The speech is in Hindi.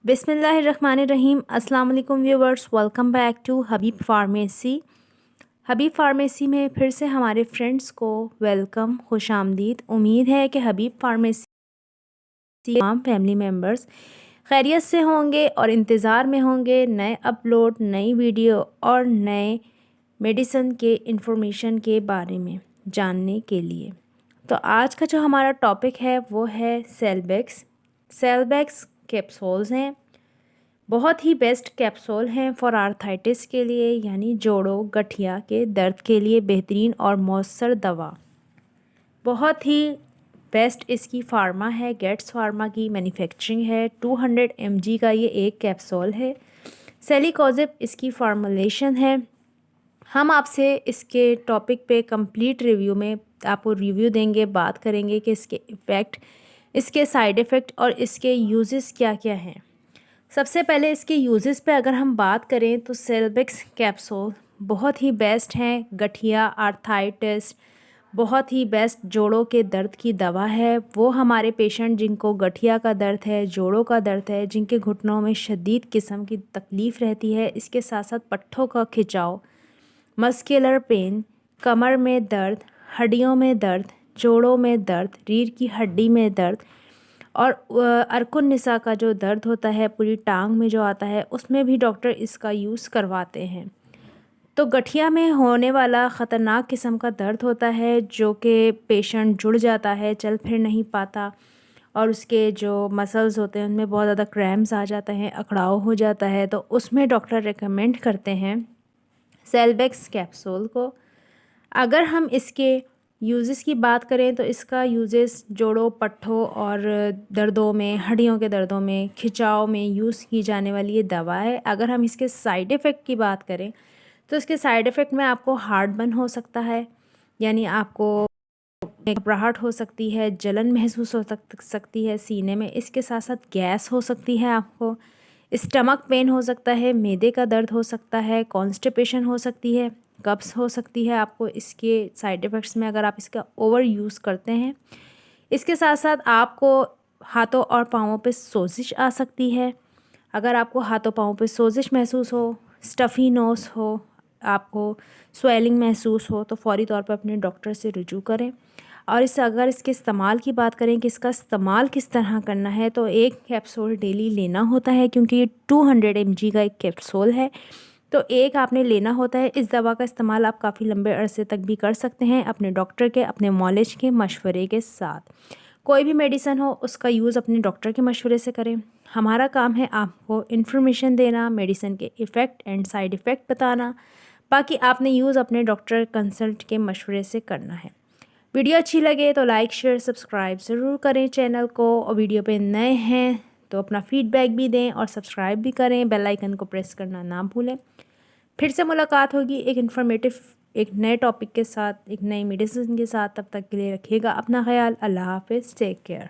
बिस्मिल्लाहिर्रहमानिर्रहीम। अस्सलाम वालेकुम viewers, welcome back to Habib pharmacy. Habib pharmacy में फिर से हमारे फ्रेंड्स को वेलकम, खुशामदीद। उम्मीद है कि हबीब फार्मेसी तमाम फैमिली मेम्बर्स खैरियत से होंगे और इंतज़ार में होंगे नए अपलोड, नई वीडियो और नए मेडिसिन के इंफॉर्मेशन के बारे में जानने के लिए। तो आज का जो हमारा टॉपिक है वो है सेलबैक्स। सेलबैक्स कैप्सूल्स हैं, बहुत ही बेस्ट कैप्सूल हैं फॉर आर्थराइटिस के लिए, यानी जोड़ों गठिया के दर्द के लिए बेहतरीन और मौसर दवा। बहुत ही बेस्ट इसकी फार्मा है, गेट्स फार्मा की मैन्युफैक्चरिंग है। 200 mg का ये एक कैप्सूल है। सेलिकोजिब इसकी फार्मूलेशन है। हम आपसे इसके टॉपिक पे कंप्लीट रिव्यू में आपको रिव्यू देंगे, बात करेंगे कि इसके इफ़ेक्ट, इसके साइड इफ़ेक्ट और इसके यूजेस क्या क्या हैं। सबसे पहले इसके यूजेस पे अगर हम बात करें तो सेलबैक्स कैप्सूल बहुत ही बेस्ट हैं। गठिया, आर्थराइटिस, बहुत ही बेस्ट जोड़ों के दर्द की दवा है। वो हमारे पेशेंट जिनको गठिया का दर्द है, जोड़ों का दर्द है, जिनके घुटनों में शदीद किस्म की तकलीफ़ रहती है, इसके साथ साथ पट्ठों का खिंचाव, मस्कुलर पेन, कमर में दर्द, हड्डियों में दर्द, जोड़ों में दर्द, रीढ़ की हड्डी में दर्द और अरकुन निसा का जो दर्द होता है पूरी टांग में जो आता है, उसमें भी डॉक्टर इसका यूज़ करवाते हैं। तो गठिया में होने वाला ख़तरनाक किस्म का दर्द होता है जो कि पेशेंट जुड़ जाता है, चल फिर नहीं पाता और उसके जो मसल्स होते हैं उनमें बहुत ज़्यादा क्रैम्प्स आ जाते हैं, अकड़ाव हो जाता है। तो उसमें डॉक्टर रेकमेंड करते हैं सेलबैक्स कैप्सूल को। अगर हम इसके यूजेस की बात करें तो इसका यूजेस जोड़ों, पट्ठों और दर्दों में, हड्डियों के दर्दों में, खिंचाव में यूज़ की जाने वाली ये दवा है। अगर हम इसके साइड इफ़ेक्ट की बात करें तो इसके साइड इफ़ेक्ट में आपको हार्ट बर्न हो सकता है, यानी आपको घबराहट हो सकती है, जलन महसूस हो सकती है सीने में। इसके साथ साथ गैस हो सकती है, आपको स्टमक पेन हो सकता है, मैदे का दर्द हो सकता है, कॉन्स्टिपेशन हो सकती है, कब्ज़ हो सकती है आपको इसके साइड इफ़ेक्ट्स में अगर आप इसका ओवर यूज़ करते हैं। इसके साथ साथ आपको हाथों और पाँवों पे सोजिश आ सकती है। अगर आपको हाथों पाँवों पे सोजिश महसूस हो, स्टफ़ी नोज़ हो, आपको स्वेलिंग महसूस हो तो फ़ौरी तौर पर अपने डॉक्टर से रुजू करें। और अगर इसके इस्तेमाल की बात करें कि इसका इस्तेमाल किस तरह करना है, तो एक कैप्सूल डेली लेना होता है क्योंकि ये 200 mg का एक कैप्सूल है, तो एक आपने लेना होता है। इस दवा का इस्तेमाल आप काफ़ी लंबे अरसे तक भी कर सकते हैं अपने डॉक्टर के, अपने मॉलिज के मशवरे के साथ। कोई भी मेडिसिन हो उसका यूज़ अपने डॉक्टर के मशवरे से करें। हमारा काम है आपको इन्फॉर्मेशन देना, मेडिसिन के इफ़ेक्ट एंड साइड इफ़ेक्ट बताना, बाकी आपने यूज़ अपने डॉक्टर कंसल्ट के मशवरे से करना है। वीडियो अच्छी लगे तो लाइक, शेयर, सब्सक्राइब ज़रूर करें चैनल को, और वीडियो पे नए हैं तो अपना फीडबैक भी दें और सब्सक्राइब भी करें। बेल आइकन को प्रेस करना ना भूलें। फिर से मुलाकात होगी एक इन्फॉर्मेटिव, एक नए टॉपिक के साथ, एक नई मेडिसिन के साथ। तब तक के लिए रखिएगा अपना ख्याल। अल्लाह हाफ़िज़, टेक केयर।